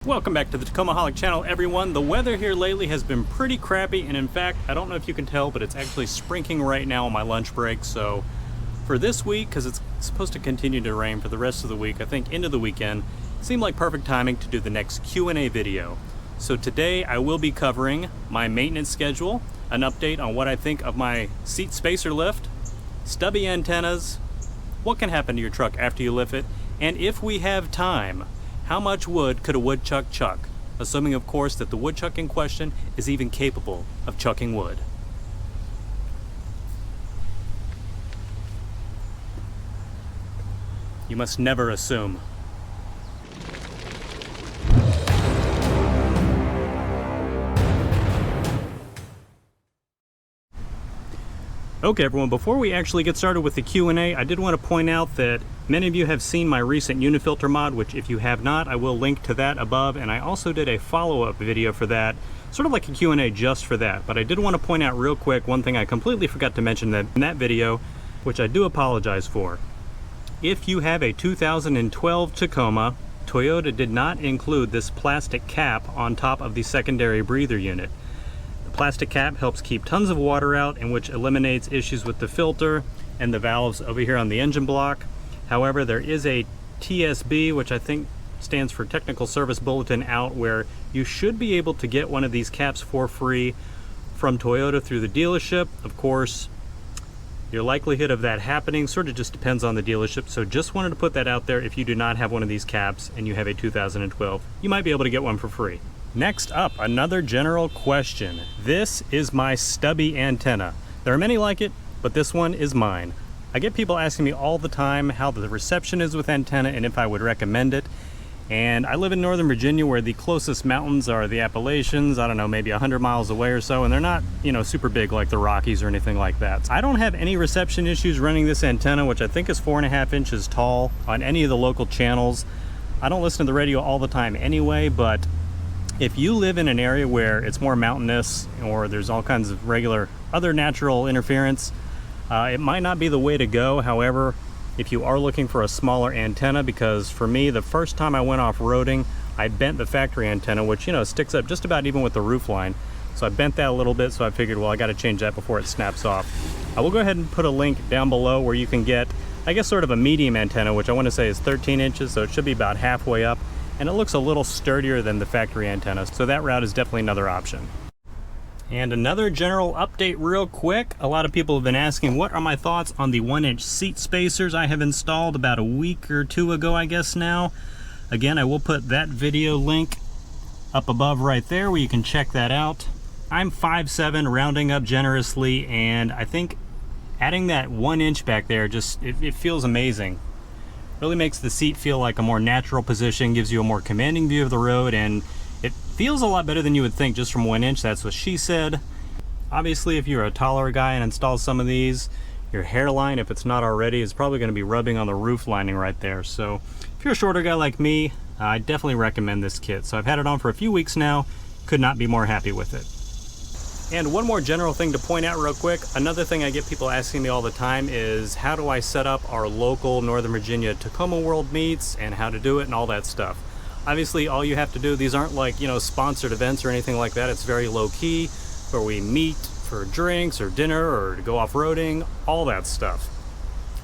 Welcome back to the Tacomaholic channel, everyone. The weather here lately has been pretty crappy, and in fact, I don't know if you can tell, but it's actually sprinkling right now on my lunch break. So for this week, because it's supposed to continue to rain for the rest of the week, I think into the weekend, it seemed like perfect timing to do the next Q&A video. So today I will be covering my maintenance schedule, an update on what I think of my seat spacer lift, stubby antennas, what can happen to your truck after you lift it, and if we have time, how much wood could a woodchuck chuck? Assuming, of course, that the woodchuck in question is even capable of chucking wood. You must never assume. Okay everyone, before we actually get started with the Q&A, I did want to point out that many of you have seen my recent unifilter mod, which if you have not, I will link to that above, and I also did a follow-up video for that, sort of like a Q&A just for that. But I did want to point out real quick one thing I completely forgot to mention in that video, which I do apologize for. If you have a 2012 Tacoma, Toyota did not include this plastic cap on top of the secondary breather unit. The plastic cap helps keep tons of water out, and which eliminates issues with the filter and the valves over here on the engine block. However, there is a TSB, which I think stands for Technical Service Bulletin, out where you should be able to get one of these caps for free from Toyota through the dealership. Of course, your likelihood of that happening sort of just depends on the dealership, so just wanted to put that out there. If you do not have one of these caps and you have a 2012, you might be able to get one for free. Next up, another general question. This is my stubby antenna. There are many like it, but this one is mine. I get people asking me all the time how the reception is with antenna and if I would recommend it. And I live in Northern Virginia, where the closest mountains are the Appalachians, I don't know, maybe 100 miles away or so, and they're not, super big like the Rockies or anything like that. I don't have any reception issues running this antenna, which I think is 4.5 inches tall, on any of the local channels. I don't listen to the radio all the time anyway, but if you live in an area where it's more mountainous or there's all kinds of regular other natural interference, it might not be the way to go. However, if you are looking for a smaller antenna, because for me, the first time I went off-roading, I bent the factory antenna, which, sticks up just about even with the roof line. So I bent that a little bit, so I figured, well, I got to change that before it snaps off. I will go ahead and put a link down below where you can get, I guess, sort of a medium antenna, which I want to say is 13 inches, so it should be about halfway up. And it looks a little sturdier than the factory antenna, so that route is definitely another option. And another general update real quick. A lot of people have been asking what are my thoughts on the 1-inch seat spacers I have installed about a week or two ago, I guess now. Again, I will put that video link up above right there where you can check that out. I'm 5'7", rounding up generously, and I think adding that 1 inch back there just, it feels amazing. Really makes the seat feel like a more natural position, gives you a more commanding view of the road, and it feels a lot better than you would think just from 1 inch. That's what she said. Obviously, if you're a taller guy and install some of these, your hairline, if it's not already, is probably going to be rubbing on the roof lining right there. So if you're a shorter guy like me, I definitely recommend this kit. So I've had it on for a few weeks now, could not be more happy with it. And one more general thing to point out real quick, another thing I get people asking me all the time is how do I set up our local Northern Virginia Tacomaworld meets and how to do it and all that stuff. Obviously, all you have to do, these aren't like, sponsored events or anything like that. It's very low key, where we meet for drinks or dinner or to go off-roading, all that stuff.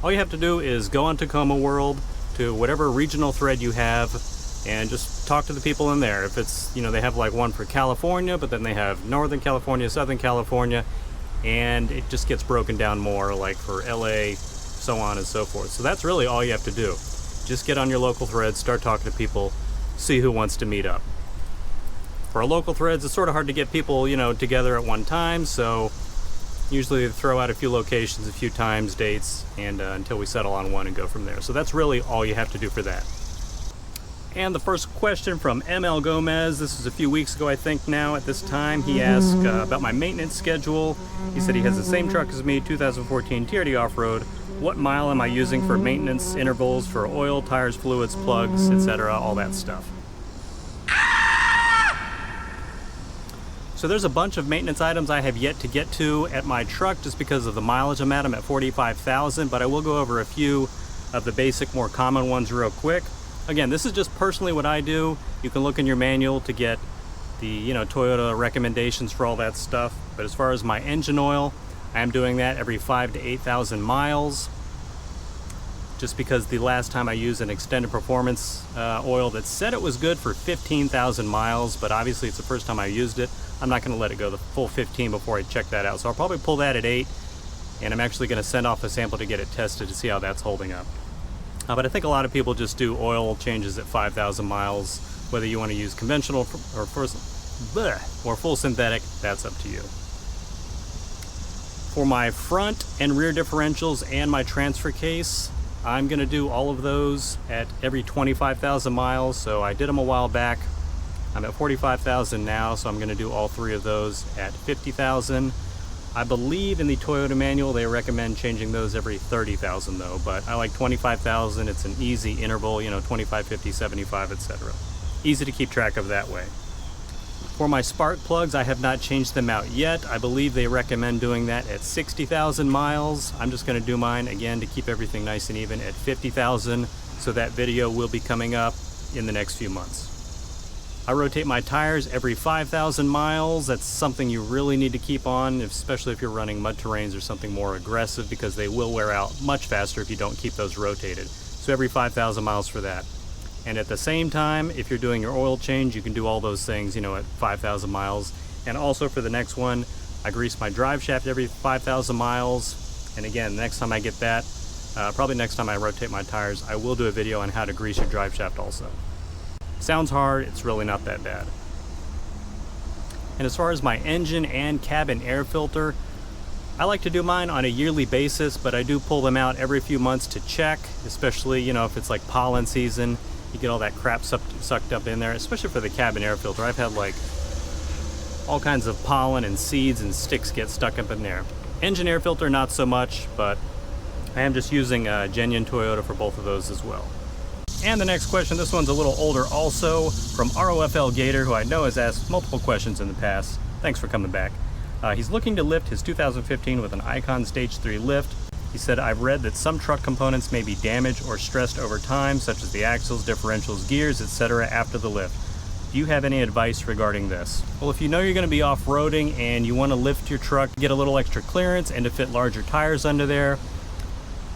All you have to do is go on Tacomaworld to whatever regional thread you have and just talk to the people in there. If it's, they have like one for California, but then they have Northern California, Southern California, and it just gets broken down more like for LA, so on and so forth. So that's really all you have to do. Just get on your local threads, start talking to people, see who wants to meet up. For our local threads, it's sort of hard to get people, together at one time, so usually they throw out a few locations, a few times, dates, and until we settle on one and go from there. So that's really all you have to do for that. And the first question from ML Gomez, this was a few weeks ago I think now at this time. He asked about my maintenance schedule. He said he has the same truck as me, 2014 TRD off-road. What mile am I using for maintenance intervals for oil, tires, fluids, plugs, etc., all that stuff. So there's a bunch of maintenance items I have yet to get to at my truck just because of the mileage I'm at. I'm at 45,000, but I will go over a few of the basic, more common ones real quick. Again, this is just personally what I do. You can look in your manual to get the Toyota recommendations for all that stuff. But as far as my engine oil, I am doing that every 5,000 to 8,000 miles. Just because the last time I used an extended performance oil that said it was good for 15,000 miles, but obviously it's the first time I used it. I'm not going to let it go the full 15 before I check that out. So I'll probably pull that at 8, and I'm actually going to send off a sample to get it tested to see how that's holding up. But I think a lot of people just do oil changes at 5,000 miles. Whether you want to use conventional or full synthetic, that's up to you. For my front and rear differentials and my transfer case, I'm going to do all of those at every 25,000 miles. So I did them a while back. I'm at 45,000 now, so I'm going to do all 3 of those at 50,000. I believe in the Toyota manual they recommend changing those every 30,000 though, but I like 25,000. It's an easy interval, 25, 50, 75, etc. Easy to keep track of that way. For my spark plugs, I have not changed them out yet. I believe they recommend doing that at 60,000 miles. I'm just going to do mine again to keep everything nice and even at 50,000, so that video will be coming up in the next few months. I rotate my tires every 5,000 miles. That's something you really need to keep on, especially if you're running mud terrains or something more aggressive, because they will wear out much faster if you don't keep those rotated. So every 5,000 miles for that. And at the same time, if you're doing your oil change, you can do all those things, at 5,000 miles. And also for the next one, I grease my drive shaft every 5,000 miles. And again, next time I get that, probably next time I rotate my tires, I will do a video on how to grease your drive shaft also. Sounds hard, it's really not that bad. And as far as my engine and cabin air filter, I like to do mine on a yearly basis, but I do pull them out every few months to check, especially, if it's like pollen season, you get all that crap sucked up in there, especially for the cabin air filter. I've had like all kinds of pollen and seeds and sticks get stuck up in there. Engine air filter, not so much, but I am just using genuine Toyota for both of those as well. And the next question, this one's a little older also, from ROFL Gator, who I know has asked multiple questions in the past. Thanks for coming back. He's looking to lift his 2015 with an Icon Stage 3 lift. He said, I've read that some truck components may be damaged or stressed over time, such as the axles, differentials, gears, etc. after the lift. Do you have any advice regarding this? Well, if you know you're going to be off-roading and you want to lift your truck, get a little extra clearance and to fit larger tires under there,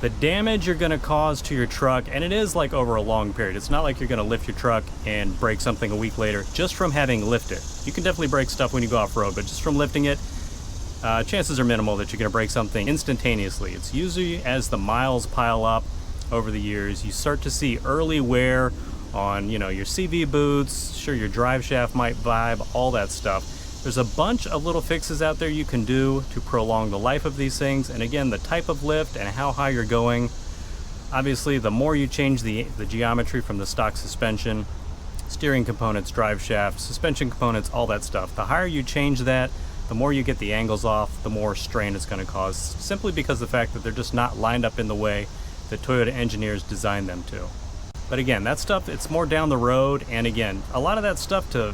the damage you're going to cause to your truck, and it is like over a long period. It's not like you're going to lift your truck and break something a week later just from having lifted. You can definitely break stuff when you go off-road, but just from lifting it, chances are minimal that you're going to break something instantaneously. It's usually as the miles pile up over the years, you start to see early wear on, your CV boots, sure, your drive shaft might vibe, all that stuff. There's a bunch of little fixes out there you can do to prolong the life of these things. And again, the type of lift and how high you're going. Obviously, the more you change the geometry from the stock suspension, steering components, drive shaft, suspension components, all that stuff, the higher you change that, the more you get the angles off, the more strain it's going to cause, simply because of the fact that they're just not lined up in the way that Toyota engineers designed them to. But again, that stuff, it's more down the road. And again, a lot of that stuff to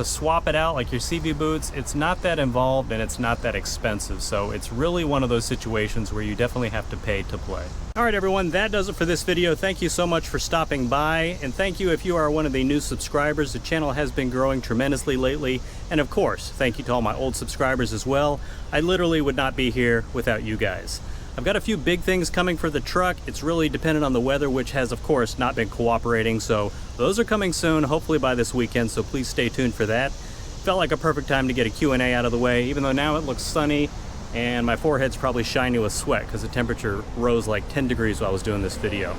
swap it out, like your CV boots, it's not that involved and it's not that expensive. So it's really one of those situations where you definitely have to pay to play. All right, everyone, that does it for this video. Thank you so much for stopping by. And thank you if you are one of the new subscribers. The channel has been growing tremendously lately. And of course, thank you to all my old subscribers as well. I literally would not be here without you guys. I've got a few big things coming for the truck. It's really dependent on the weather, which has, of course, not been cooperating. So those are coming soon, hopefully by this weekend. So please stay tuned for that. Felt like a perfect time to get a Q&A out of the way, even though now it looks sunny and my forehead's probably shiny with sweat because the temperature rose like 10 degrees while I was doing this video.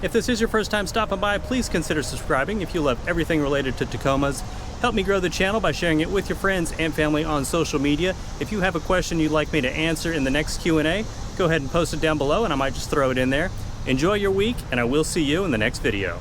If this is your first time stopping by, please consider subscribing if you love everything related to Tacomas. Help me grow the channel by sharing it with your friends and family on social media. If you have a question you'd like me to answer in the next Q&A, go ahead and post it down below and I might just throw it in there. Enjoy your week, and I will see you in the next video.